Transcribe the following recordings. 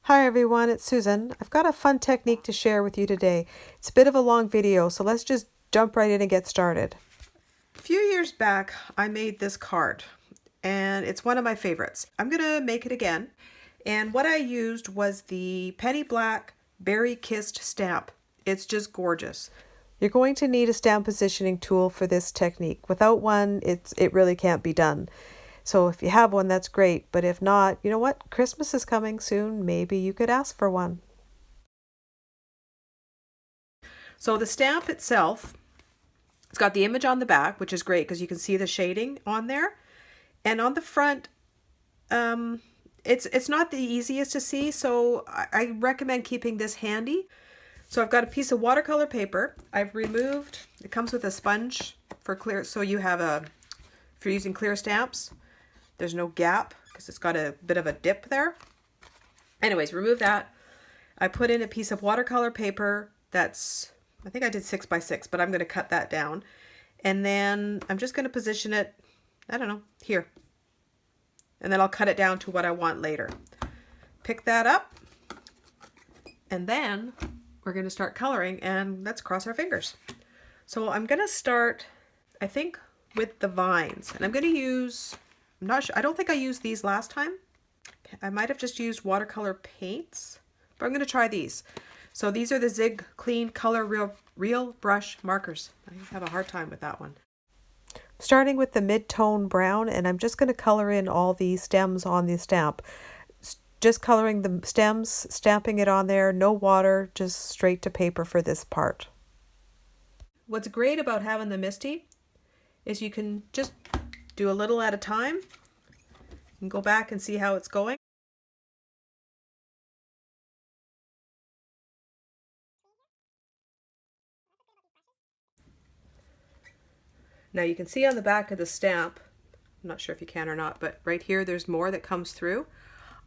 Hi everyone, it's Susan. I've got a fun technique to share with you today. It's a bit of a long video, so let's just jump right in and get started. A few years back, I made this card, and it's one of my favorites. I'm going to make it again, and what I used was the Penny Black Berry Kissed stamp. It's just gorgeous. You're going to need a stamp positioning tool for this technique. Without one, it really can't be done. So if you have one, that's great. But if not, you know what? Christmas is coming soon. Maybe you could ask for one. So the stamp itself, it's got the image on the back, which is great because you can see the shading on there. And on the front, it's not the easiest to see, so I recommend keeping this handy. So I've got a piece of watercolor paper. I've removed, it comes with a sponge for clear, so you have if you're using clear stamps, there's no gap because it's got a bit of a dip there. Anyways, remove that. I put in a piece of watercolor paper that's, I think I did 6 by 6, but I'm going to cut that down. And then I'm just going to position it, I don't know, here. And then I'll cut it down to what I want later. Pick that up. And then we're going to start coloring, and let's cross our fingers. So I'm going to start, I think, with the vines. And I'm going to use, I'm not sure, I don't think I used these last time. I might have just used watercolor paints, but I'm going to try these. So these are the Zig Clean Color Real Brush markers. I have a hard time with that one. Starting with the mid-tone brown, and I'm just going to color in all the stems on the stamp. Just coloring the stems, stamping it on there, no water, just straight to paper for this part. What's great about having the MISTI is you can just do a little at a time and go back and see how it's going. Now you can see on the back of the stamp, I'm not sure if you can or not, but right here there's more that comes through.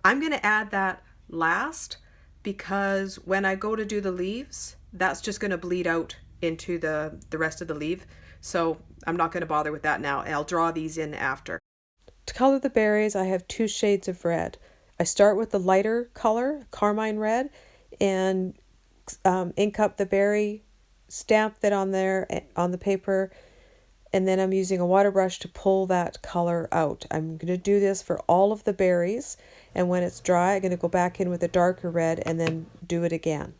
I'm going to add that last because when I go to do the leaves, that's just going to bleed out into the rest of the leaf. So I'm not going to bother with that now. I'll draw these in after. To color the berries, I have 2 shades of red. I start with the lighter color, carmine red, and ink up the berry, stamp that on there on the paper, and then I'm using a water brush to pull that color out. I'm going to do this for all of the berries, and when it's dry, I'm going to go back in with a darker red and then do it again.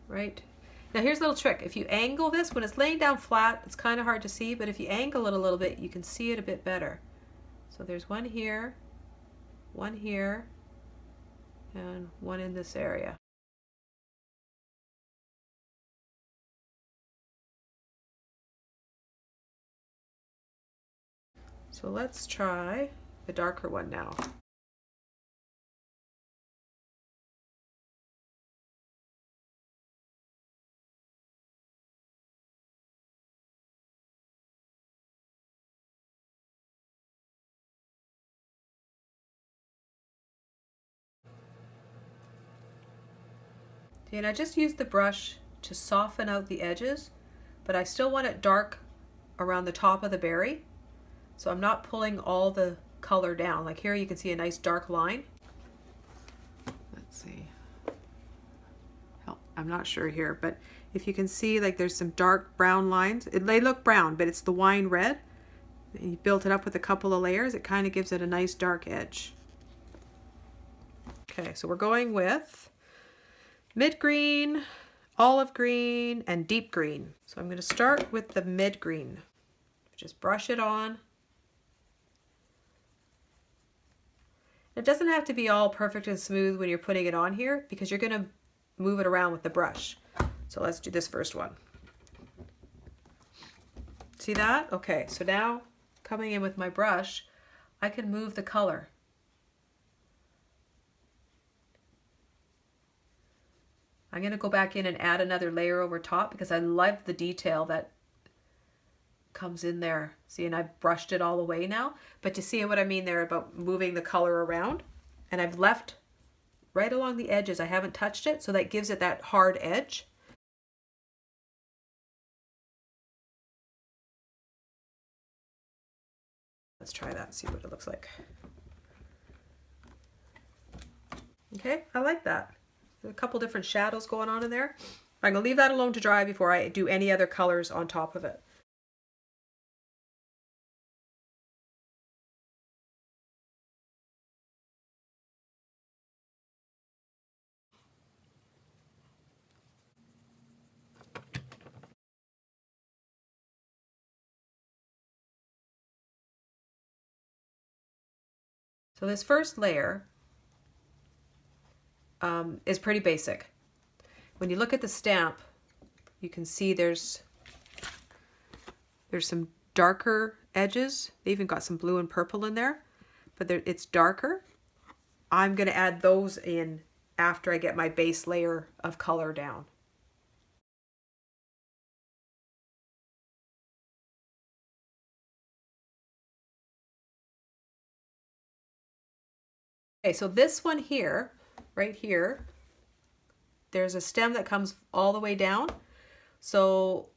Right. Now here's a little trick. If you angle this, when it's laying down flat, it's kind of hard to see, but if you angle it a little bit, you can see it a bit better. So there's one here, and one in this area. So let's try the darker one now. And I just used the brush to soften out the edges, but I still want it dark around the top of the berry. So I'm not pulling all the color down. Like here you can see a nice dark line. Let's see. I'm not sure here, but if you can see, like there's some dark brown lines. They look brown, but it's the wine red. And you built it up with a couple of layers. It kind of gives it a nice dark edge. Okay, so we're going with mid green, olive green, and deep green. So I'm going to start with the mid green. Just brush it on. It doesn't have to be all perfect and smooth when you're putting it on here because you're going to move it around with the brush. So let's do this first one. See that? Okay, so now coming in with my brush, I can move the color. I'm going to go back in and add another layer over top because I love the detail that comes in there. See, and I've brushed it all away now, but you see what I mean there about moving the color around? and I've left right along the edges. I haven't touched it, so that gives it that hard edge. Let's try that and see what it looks like. Okay, I like that. There's a couple different shadows going on in there. I'm gonna leave that alone to dry before I do any other colors on top of it. So this first layer is pretty basic. When you look at the stamp, you can see there's some darker edges. They even got some blue and purple in there, but it's darker. I'm going to add those in after I get my base layer of color down. Okay, so this one here, right here, there's a stem that comes all the way down. So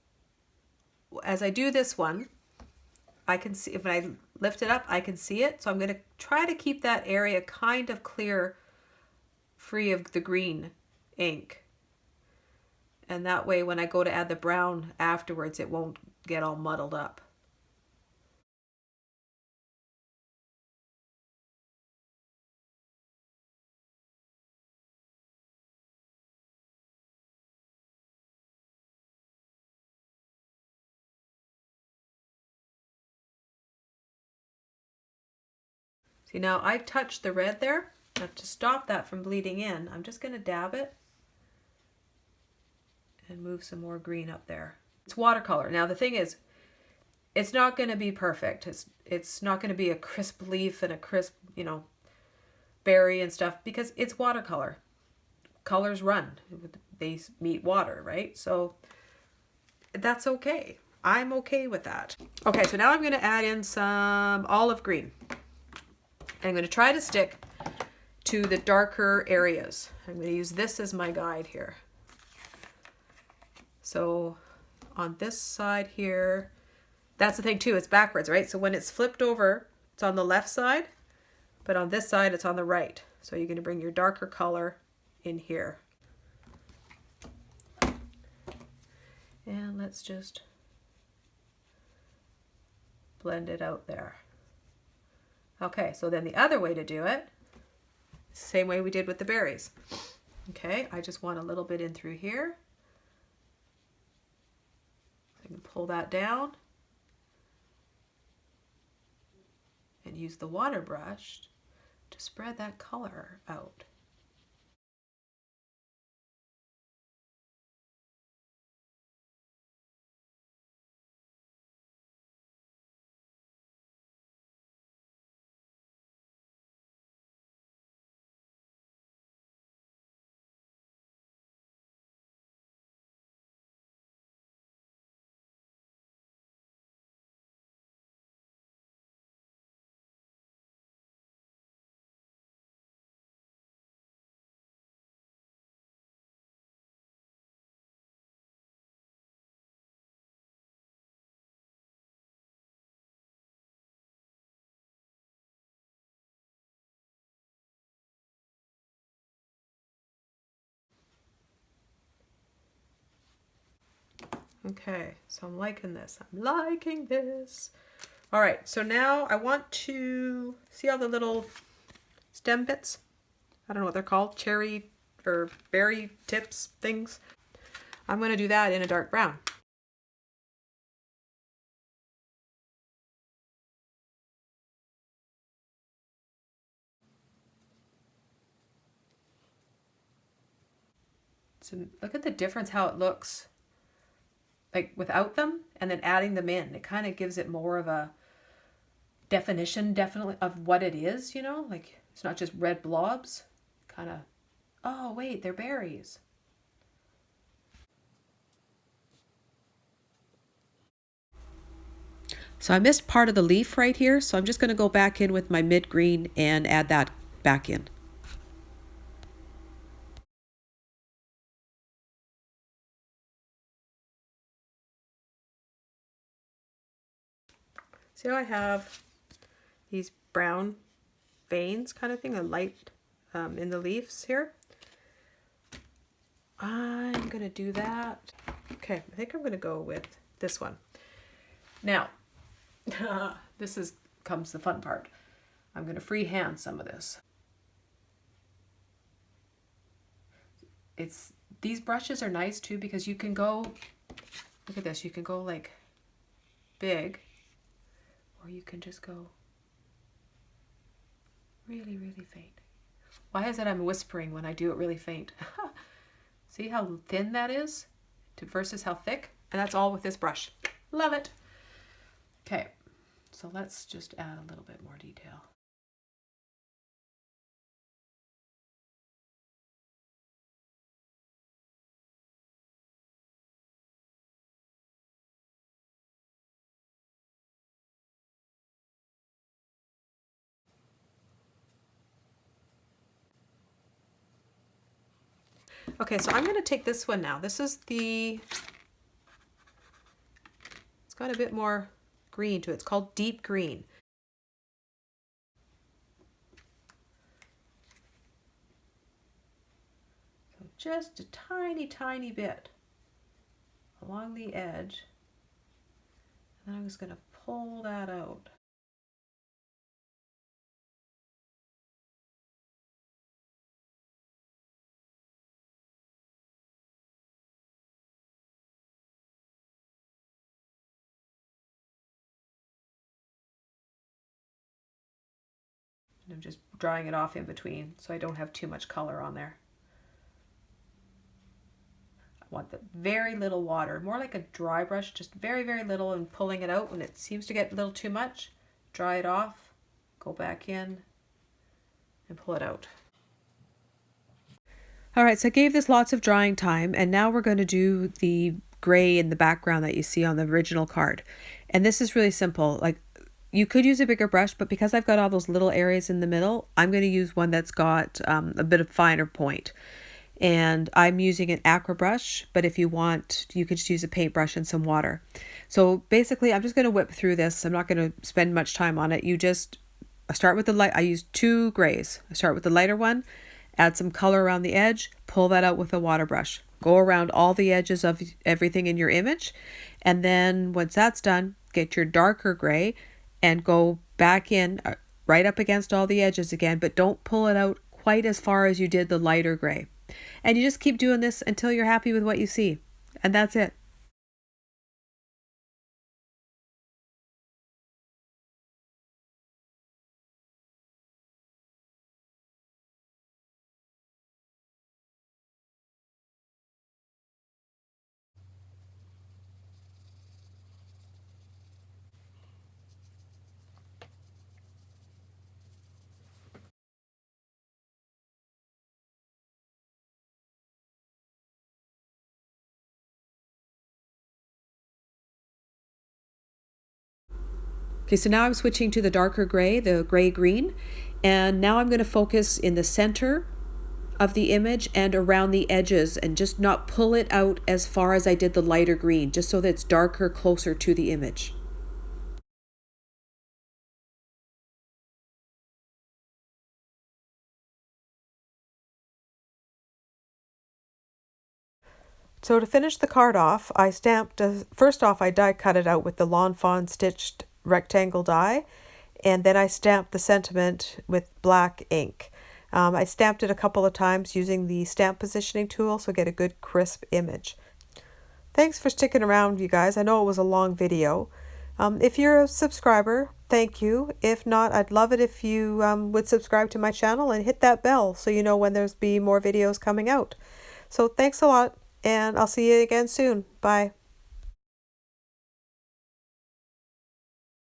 as I do this one, I can see, if I lift it up, I can see it. So I'm going to try to keep that area kind of clear, free of the green ink. And that way when I go to add the brown afterwards, it won't get all muddled up. See, now I touched the red there. Now to stop that from bleeding in, I'm just going to dab it and move some more green up there. It's watercolor. Now the thing is, it's not going to be perfect. It's not going to be a crisp leaf and a crisp, you know, berry and stuff, because it's watercolor. Colors run. They meet water, right? So that's okay. I'm okay with that. Okay, so now I'm going to add in some olive green. I'm going to try to stick to the darker areas. I'm going to use this as my guide here. So on this side here, that's the thing too, it's backwards, right? So when it's flipped over, it's on the left side, but on this side, it's on the right. So you're going to bring your darker color in here. And let's just blend it out there. Okay, so then the other way to do it, same way we did with the berries. Okay, I just want a little bit in through here. I can pull that down and use the water brush to spread that color out. Okay, so I'm liking this. I'm liking this. All right, so now I want to see all the little stem bits. I don't know what they're called, cherry or berry tips things. I'm going to do that in a dark brown. So look at the difference how it looks like without them and then adding them in. It kind of gives it more of a definition, definitely, of what it is, you know, like it's not just red blobs. Kind of, oh wait, they're berries. So I missed part of the leaf right here, so I'm just going to go back in with my mid green and add that back in. See how I have these brown veins kind of thing, a light in the leaves here? I'm gonna do that. Okay, I think I'm gonna go with this one. Now, comes the fun part. I'm gonna freehand some of this. These brushes are nice too because you can go, look at this, you can go like big, or you can just go really, really faint. Why is it I'm whispering when I do it really faint? See how thin that is versus how thick? And that's all with this brush. Love it. Okay, so let's just add a little bit more detail. Okay, so I'm going to take this one now. This is it's got a bit more green to it. It's called Deep Green. So just a tiny, tiny bit along the edge. And then I'm just going to pull that out. And I'm just drying it off in between so I don't have too much color on there. I want the very little water, more like a dry brush, just very, very little, and pulling it out when it seems to get a little too much. Dry it off, go back in, and pull it out. All right, so I gave this lots of drying time, and now we're going to do the gray in the background that you see on the original card. And this is really simple. Like, you could use a bigger brush, but because I've got all those little areas in the middle, I'm going to use one that's got a bit of finer point. And I'm using an aqua brush, but if you want, you could just use a paintbrush and some water. So basically, I'm just going to whip through this. I'm not going to spend much time on it. You just start with the light. I use 2 grays. I start with the lighter one, add some color around the edge, pull that out with a water brush. Go around all the edges of everything in your image. And then once that's done, get your darker gray and go back in right up against all the edges again, but don't pull it out quite as far as you did the lighter gray. And you just keep doing this until you're happy with what you see. And that's it. Okay, so now I'm switching to the darker gray, the gray-green, and now I'm going to focus in the center of the image and around the edges and just not pull it out as far as I did the lighter green, just so that it's darker closer to the image. So to finish the card off, I stamped, first off I die cut it out with the Lawn Fawn stitched rectangle die, and then I stamped the sentiment with black ink. I stamped it a couple of times using the stamp positioning tool so get a good crisp image. Thanks for sticking around, you guys. I know it was a long video. If you're a subscriber, thank you. If not, I'd love it if you would subscribe to my channel and hit that bell so you know when there's be more videos coming out. So thanks a lot, and I'll see you again soon. Bye.